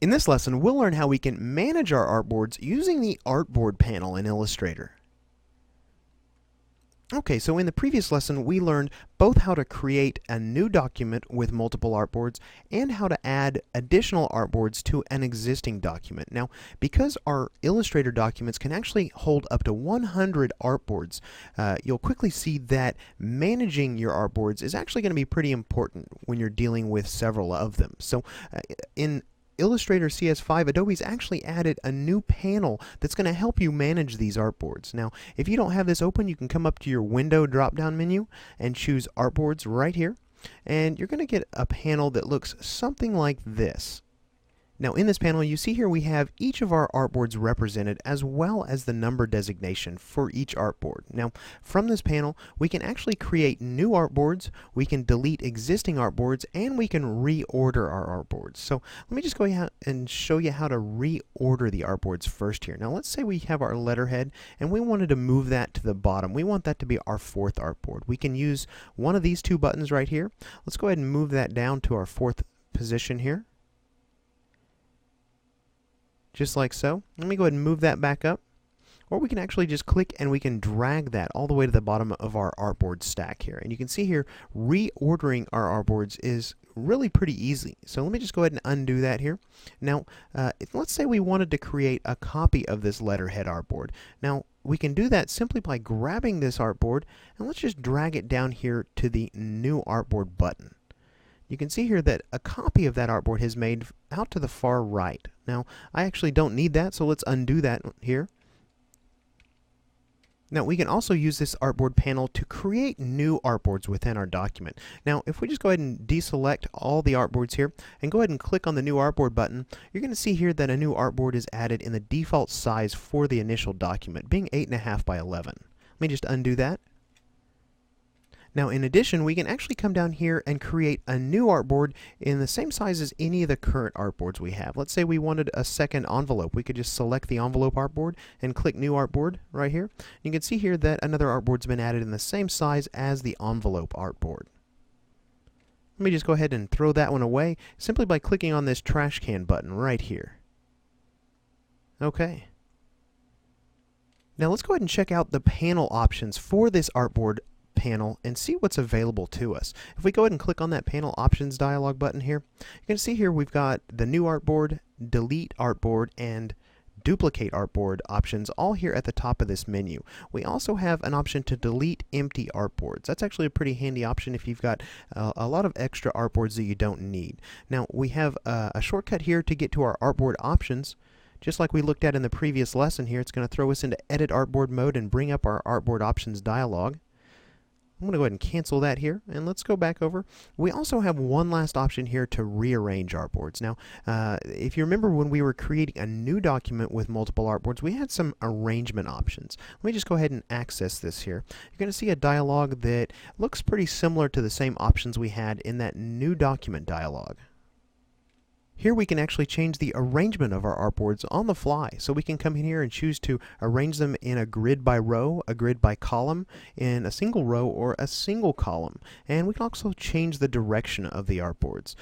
In this lesson, we'll learn how we can manage our artboards using the artboard panel in Illustrator. Okay, so in the previous lesson, we learned both how to create a new document with multiple artboards and how to add additional artboards to an existing document. Now, because our Illustrator documents can actually hold up to 100 artboards, you'll quickly see that managing your artboards is actually going to be pretty important when you're dealing with several of them. So, in Illustrator CS5, Adobe's actually added a new panel that's going to help you manage these artboards. Now, if you don't have this open, you can come up to your Window drop-down menu and choose Artboards right here, and you're going to get a panel that looks something like this. Now, in this panel, you see here we have each of our artboards represented as well as the number designation for each artboard. Now, from this panel, we can actually create new artboards, we can delete existing artboards, and we can reorder our artboards. So, let me just go ahead and show you how to reorder the artboards first here. Now, let's say we have our letterhead and we wanted to move that to the bottom. We want that to be our fourth artboard. We can use one of these two buttons right here. Let's go ahead and move that down to our fourth position here. Just like so. Let me go ahead and move that back up. Or we can actually just click and we can drag that all the way to the bottom of our artboard stack here. And you can see here, reordering our artboards is really pretty easy. So let me just go ahead and undo that here. Now, let's say we wanted to create a copy of this letterhead artboard. Now, we can do that simply by grabbing this artboard and let's just drag it down here to the New Artboard button. You can see here that a copy of that artboard is made out to the far right. Now, I actually don't need that, so let's undo that here. Now, we can also use this artboard panel to create new artboards within our document. Now, if we just go ahead and deselect all the artboards here and go ahead and click on the new artboard button, you're going to see here that a new artboard is added in the default size for the initial document, being 8.5 by 11. Let me just undo that. Now, in addition, we can actually come down here and create a new artboard in the same size as any of the current artboards we have. Let's say we wanted a second envelope. We could just select the envelope artboard and click New Artboard right here. You can see here that another artboard's been added in the same size as the envelope artboard. Let me just go ahead and throw that one away simply by clicking on this trash can button right here. Okay. Now, let's go ahead and check out the panel options for this artboard panel and see what's available to us. If we go ahead and click on that panel options dialog button here, you can see here we've got the new artboard, delete artboard, and duplicate artboard options all here at the top of this menu. We also have an option to delete empty artboards. That's actually a pretty handy option if you've got a lot of extra artboards that you don't need. Now, we have a shortcut here to get to our artboard options. Just like we looked at in the previous lesson here, it's going to throw us into edit artboard mode and bring up our artboard options dialog. I'm going to go ahead and cancel that here, and let's go back over. We also have one last option here to rearrange artboards. Now, if you remember when we were creating a new document with multiple artboards, we had some arrangement options. Let me just go ahead and access this here. You're going to see a dialog that looks pretty similar to the same options we had in that new document dialog. Here we can actually change the arrangement of our artboards on the fly. So we can come in here and choose to arrange them in a grid by row, a grid by column, in a single row, or a single column. And we can also change the direction of the artboards.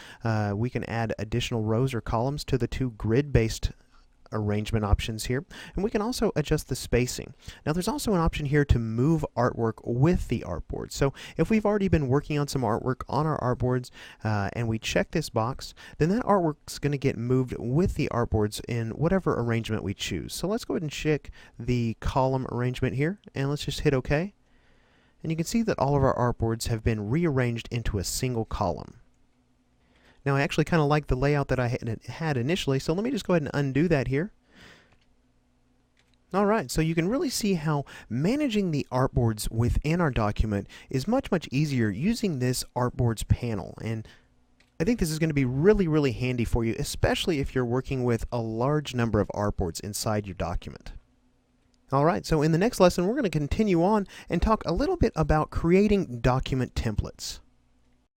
We can add additional rows or columns to the two grid-based arrangement options here, and we can also adjust the spacing. Now, there's also an option here to move artwork with the artboard. So if we've already been working on some artwork on our artboards and we check this box, then that artwork's going to get moved with the artboards in whatever arrangement we choose. So let's go ahead and check the column arrangement here, and let's just hit OK. And you can see that all of our artboards have been rearranged into a single column. Now, I actually kind of like the layout that I had initially, so let me just go ahead and undo that here. Alright, so you can really see how managing the artboards within our document is much easier using this artboards panel. And I think this is going to be really handy for you, especially if you're working with a large number of artboards inside your document. Alright, so in the next lesson, we're going to continue on and talk a little bit about creating document templates.